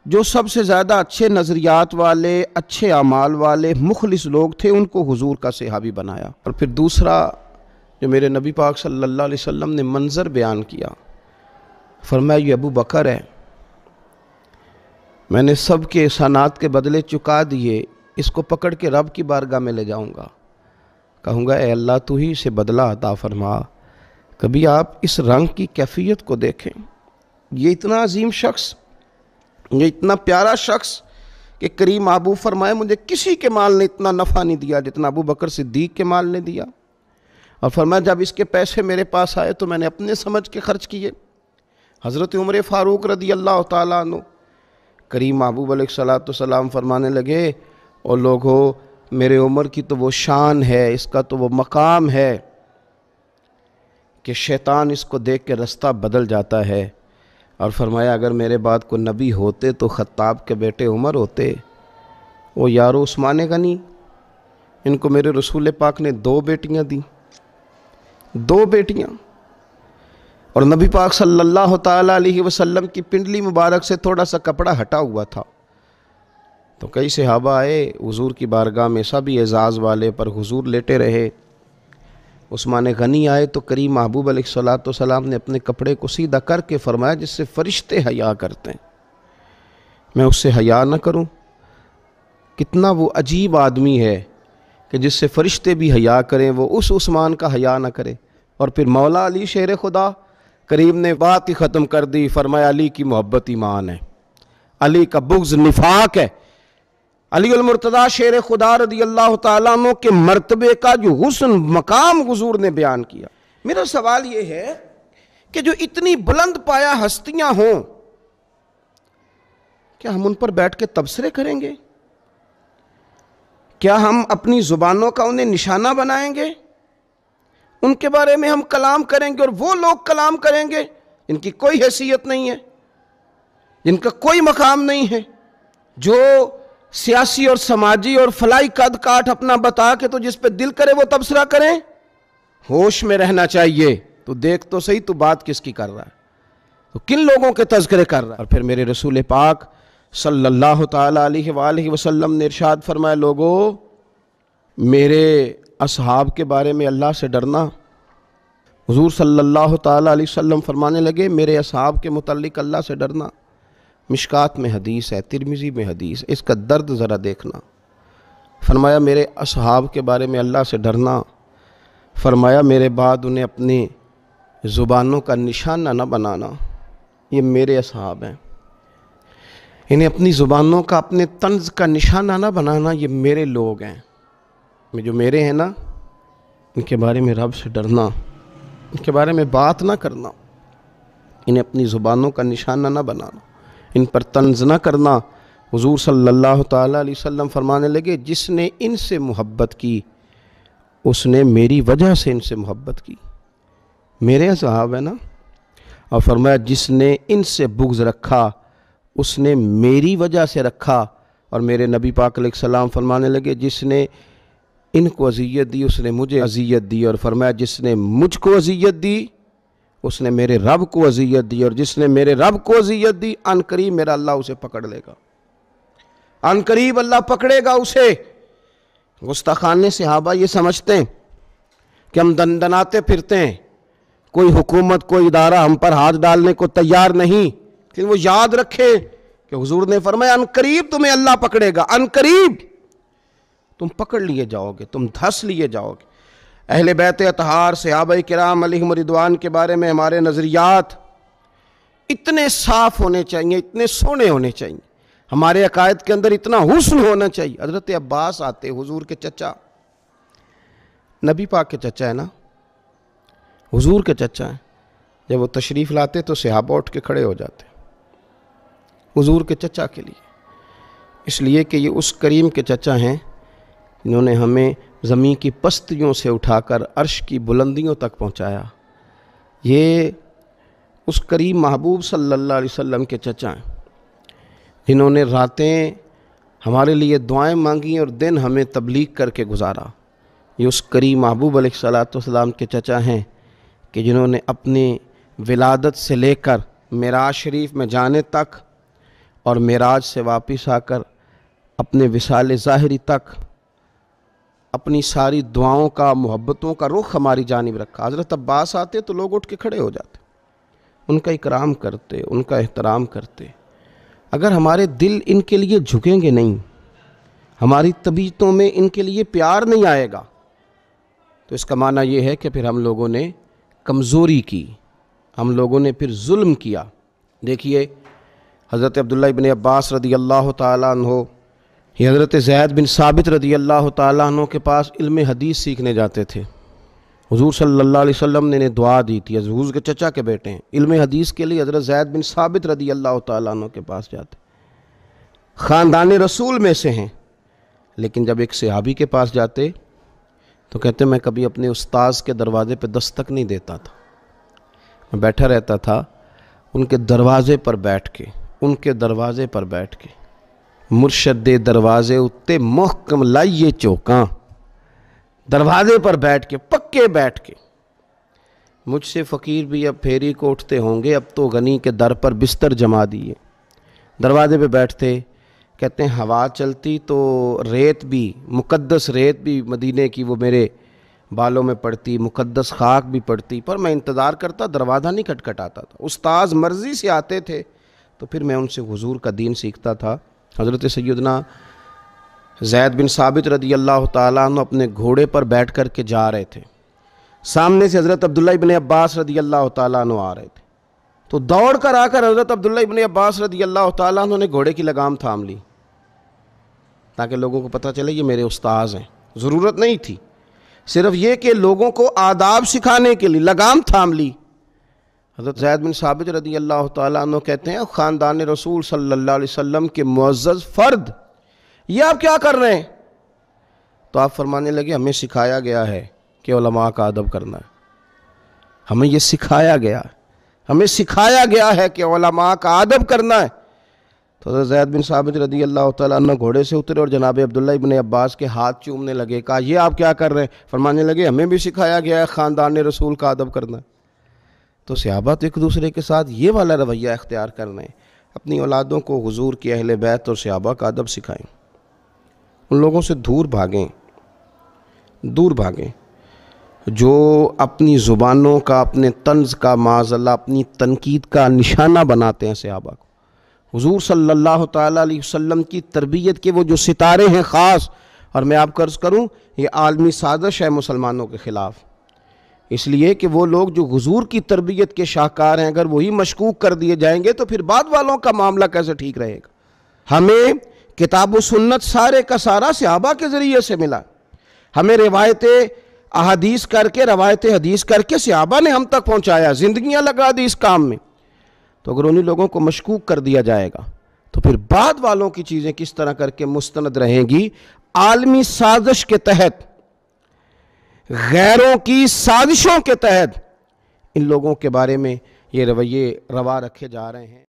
جو سب سے زیادہ اچھے نظریات والے، اچھے اعمال والے، مخلص لوگ تھے، ان کو حضور کا صحابی بنایا۔ اور پھر دوسرا جو میرے نبی پاک صلی اللہ علیہ وسلم نے منظر بیان کیا، فرمایا یہ ابو بکر ہے، میں نے سب کے احسانات کے بدلے چکا دیے، اس کو پکڑ کے رب کی بارگاہ میں لے جاؤں گا، کہوں گا اے اللہ تو ہی سے بدلہ عطا فرما۔ کبھی آپ اس رنگ کی کیفیت کو دیکھیں، یہ اتنا عظیم شخص، یہ اتنا پیارا شخص کہ کریم محبوب فرمائے مجھے کسی کے مال نے اتنا نفع نہیں دیا جتنا ابو بکر صدیق کے مال نے دیا، اور فرمایا جب اس کے پیسے میرے پاس آئے تو میں نے اپنے سمجھ کے خرچ کیے۔ حضرت عمر فاروق رضی اللہ تعالیٰ عنہ، کریم محبوب علیہ الصلوۃ والسلام فرمانے لگے اور لوگو میرے عمر کی تو وہ شان ہے، اس کا تو وہ مقام ہے کہ شیطان اس کو دیکھ کے رستہ بدل جاتا ہے، اور فرمایا اگر میرے بعد کوئی نبی ہوتے تو خطاب کے بیٹے عمر ہوتے۔ وہ یارو عثمان غنی، ان کو میرے رسول پاک نے 2 بیٹیاں دیں، 2 بیٹیاں، اور نبی پاک صلی اللہ تعالیٰ علیہ وسلم کی پنڈلی مبارک سے تھوڑا سا کپڑا ہٹا ہوا تھا، تو کئی صحابہ آئے حضور کی بارگاہ میں، سبھی اعزاز والے، پر حضور لیٹے رہے۔ عثمان غنی آئے تو کریم محبوب علیہ الصلوۃ والسلام نے اپنے کپڑے کو سیدھا کر کے فرمایا جس سے فرشتے حیا کرتے ہیں میں اس سے حیا نہ کروں؟ کتنا وہ عجیب آدمی ہے کہ جس سے فرشتے بھی حیا کریں، وہ اس عثمان کا حیا نہ کرے۔ اور پھر مولا علی شیر خدا، کریم نے بات ہی ختم کر دی، فرمایا علی کی محبت ایمان ہے، علی کا بغض نفاق ہے۔ علی المرتضیٰ شیر خدا رضی اللہ تعالیٰ عنہ کے مرتبے کا جو حسن مقام حضور نے بیان کیا۔ میرا سوال یہ ہے کہ جو اتنی بلند پایا ہستیاں ہوں، کیا ہم ان پر بیٹھ کے تبصرے کریں گے؟ کیا ہم اپنی زبانوں کا انہیں نشانہ بنائیں گے؟ ان کے بارے میں ہم کلام کریں گے، اور وہ لوگ کلام کریں گے جن کی کوئی حیثیت نہیں ہے، جن کا کوئی مقام نہیں ہے، جو سیاسی اور سماجی اور فلائی قد کاٹ اپنا بتا کے تو جس پہ دل کرے وہ تبصرہ کریں؟ ہوش میں رہنا چاہیے۔ تو دیکھ تو صحیح تو بات کس کی کر رہا ہے، تو کن لوگوں کے تذکرے کر رہا ہے؟ اور پھر میرے رسول پاک صلی اللہ تعالیٰ علیہ وآلہ وسلم نے ارشاد فرمایا لوگو میرے اصحاب کے بارے میں اللہ سے ڈرنا۔ حضور صلی اللہ تعالیٰ علیہ وسلم فرمانے لگے میرے اصحاب کے متعلق اللہ سے ڈرنا۔ مشکات میں حدیث ہے، ترمذی میں حدیث، اس کا درد ذرا دیکھنا۔ فرمایا میرے اصحاب کے بارے میں اللہ سے ڈرنا، فرمایا میرے بعد انہیں اپنی زبانوں کا نشانہ نہ بنانا، یہ میرے اصحاب ہیں، انہیں اپنی زبانوں کا، اپنے طنز کا نشانہ نہ بنانا، یہ میرے لوگ ہیں، جو میرے ہیں نا ان کے بارے میں رب سے ڈرنا، ان کے بارے میں بات نہ کرنا، انہیں اپنی زبانوں کا نشانہ نہ بنانا، ان پر طنز نہ کرنا۔ حضور صلی اللہ تعالیٰ علیہ وسلم فرمانے لگے جس نے ان سے محبت کی اس نے میری وجہ سے ان سے محبت کی، میرے اصحاب ہیں نا۔ اور فرمایا جس نے ان سے بغض رکھا اس نے میری وجہ سے رکھا، اور میرے نبی پاک علیہ السلام فرمانے لگے جس نے ان کو اذیت دی اس نے مجھے اذیت دی، اور فرمایا جس نے مجھ کو اذیت دی اس نے میرے رب کو اذیت دی، اور جس نے میرے رب کو اذیت دی ان قریب میرا اللہ اسے پکڑ لے گا، ان قریب اللہ پکڑے گا اسے۔ گستاخان صحابہ یہ سمجھتے ہیں کہ ہم دندناتے پھرتے ہیں، کوئی حکومت کوئی ادارہ ہم پر ہاتھ ڈالنے کو تیار نہیں، لیکن وہ یاد رکھے کہ حضور نے فرمایا ان قریب تمہیں اللہ پکڑے گا، ان قریب تم پکڑ لیے جاؤ گے، تم دھس لیے جاؤ گے۔ اہل بیت اطہار صحابہ کرام علیہم رضوان کے بارے میں ہمارے نظریات اتنے صاف ہونے چاہیے، اتنے سونے ہونے چاہیے، ہمارے عقائد کے اندر اتنا حسن ہونا چاہیے۔ حضرت عباس آتے، حضور کے چچا، نبی پاک کے چچا ہے نا، حضور کے چچا ہیں، جب وہ تشریف لاتے تو صحابہ اٹھ کے کھڑے ہو جاتے حضور کے چچا کے لیے، اس لیے کہ یہ اس کریم کے چچا ہیں جنہوں نے ہمیں زمین کی پستیوں سے اٹھا کر عرش کی بلندیوں تک پہنچایا۔ یہ اس کریم محبوب صلی اللہ علیہ وسلم کے چچا ہیں جنہوں نے راتیں ہمارے لیے دعائیں مانگی اور دن ہمیں تبلیغ کر کے گزارا۔ یہ اس کریم محبوب علیہ الصلوۃ والسلام کے چچا ہیں کہ جنہوں نے اپنی ولادت سے لے کر معراج شریف میں جانے تک اور معراج سے واپس آ کر اپنے وصال ظاہری تک اپنی ساری دعاؤں کا، محبتوں کا رخ ہماری جانب رکھا۔ حضرت عباس آتے تو لوگ اٹھ کے کھڑے ہو جاتے، ان کا اکرام کرتے، ان کا احترام کرتے۔ اگر ہمارے دل ان کے لیے جھکیں گے نہیں، ہماری طبیعتوں میں ان کے لیے پیار نہیں آئے گا، تو اس کا معنی یہ ہے کہ پھر ہم لوگوں نے کمزوری کی، ہم لوگوں نے پھر ظلم کیا۔ دیکھیے حضرت عبداللہ ابن عباس رضی اللہ تعالیٰ عنہ، یہ حضرت زید بن ثابت رضی اللہ تعالیٰ عنہ کے پاس علم حدیث سیکھنے جاتے تھے۔ حضور صلی اللہ علیہ وسلم نے انہیں دعا دی تھی، حضور کے چچا کے بیٹے ہیں، علم حدیث کے لیے حضرت زید بن ثابت رضی اللہ تعالیٰ عنہ کے پاس جاتے، خاندان رسول میں سے ہیں، لیکن جب ایک صحابی کے پاس جاتے تو کہتے میں کبھی اپنے استاذ کے دروازے پہ دستک نہیں دیتا تھا، میں بیٹھا رہتا تھا ان کے دروازے پر بیٹھ کے، ان کے دروازے پر بیٹھ کے۔ مرشد دے دروازے اتے محکم لائیے چوکاں، دروازے پر بیٹھ کے، پکے بیٹھ کے۔ مجھ سے فقیر بھی اب پھیری کو اٹھتے ہوں گے، اب تو غنی کے در پر بستر جما دیے۔ دروازے پہ بیٹھتے، کہتے ہیں ہوا چلتی تو ریت بھی، مقدس ریت بھی مدینے کی وہ میرے بالوں میں پڑتی، مقدس خاک بھی پڑتی، پر میں انتظار کرتا، دروازہ نہیں کھٹکھٹاتا تھا۔ استاذ مرضی سے آتے تھے تو پھر میں ان سے حضور کا دین سیکھتا تھا۔ حضرت سیدنا زید بن ثابت رضی اللہ تعالیٰ عنہ اپنے گھوڑے پر بیٹھ کر کے جا رہے تھے، سامنے سے حضرت عبداللہ ابن عباس رضی اللہ تعالیٰ عنہ آ رہے تھے، تو دوڑ کر آ کر حضرت عبداللہ ابن عباس رضی اللہ تعالیٰ عنہ نے گھوڑے کی لگام تھام لی تاکہ لوگوں کو پتہ چلے یہ میرے استاذ ہیں۔ ضرورت نہیں تھی، صرف یہ کہ لوگوں کو آداب سکھانے کے لیے لگام تھام لی۔ حضرت زید بن ثابت رضی اللہ تعالیٰ عنہ کہتے ہیں خاندان رسول صلی اللہ علیہ وسلم کے معزز فرد، یہ آپ کیا کر رہے ہیں؟ تو آپ فرمانے لگے ہمیں سکھایا گیا ہے کہ علماء کا ادب کرنا ہے، ہمیں یہ سکھایا گیا ہے، ہمیں سکھایا گیا ہے کہ علماء کا ادب کرنا ہے۔ تو حضرت زید بن ثابت رضی اللہ تعالیٰ عنہ گھوڑے سے اترے اور جناب عبداللہ ابن عباس کے ہاتھ چومنے لگے، کہا یہ آپ کیا کر رہے ہیں؟ فرمانے لگے ہمیں بھی سکھایا گیا ہے خاندان رسول کا ادب کرنا ہے۔ تو صحابہ تو ایک دوسرے کے ساتھ یہ والا رویہ اختیار کرنا ہے، اپنی اولادوں کو حضور کی اہل بیت اور صحابہ کا ادب سکھائیں، ان لوگوں سے دور بھاگیں، دور بھاگیں جو اپنی زبانوں کا، اپنے طنز کا، معاذ اللہ اپنی تنقید کا نشانہ بناتے ہیں صحابہ کو۔ حضور صلی اللہ تعالیٰ علیہ وسلم کی تربیت کے وہ جو ستارے ہیں خاص، اور میں آپ کو عرض کروں یہ عالمی سازش ہے مسلمانوں کے خلاف، اس لیے کہ وہ لوگ جو حضور کی تربیت کے شاہکار ہیں اگر وہی مشکوک کر دیے جائیں گے تو پھر بعد والوں کا معاملہ کیسے ٹھیک رہے گا؟ ہمیں کتاب و سنت سارے کا سارا صحابہ کے ذریعے سے ملا، ہمیں روایت احادیث کر کے، روایت حدیث کر کے صحابہ نے ہم تک پہنچایا، زندگیاں لگا دی اس کام میں۔ تو اگر انہی لوگوں کو مشکوک کر دیا جائے گا تو پھر بعد والوں کی چیزیں کس طرح کر کے مستند رہیں گی؟ عالمی سازش کے تحت، غیروں کی سازشوں کے تحت ان لوگوں کے بارے میں یہ رویے روا رکھے جا رہے ہیں۔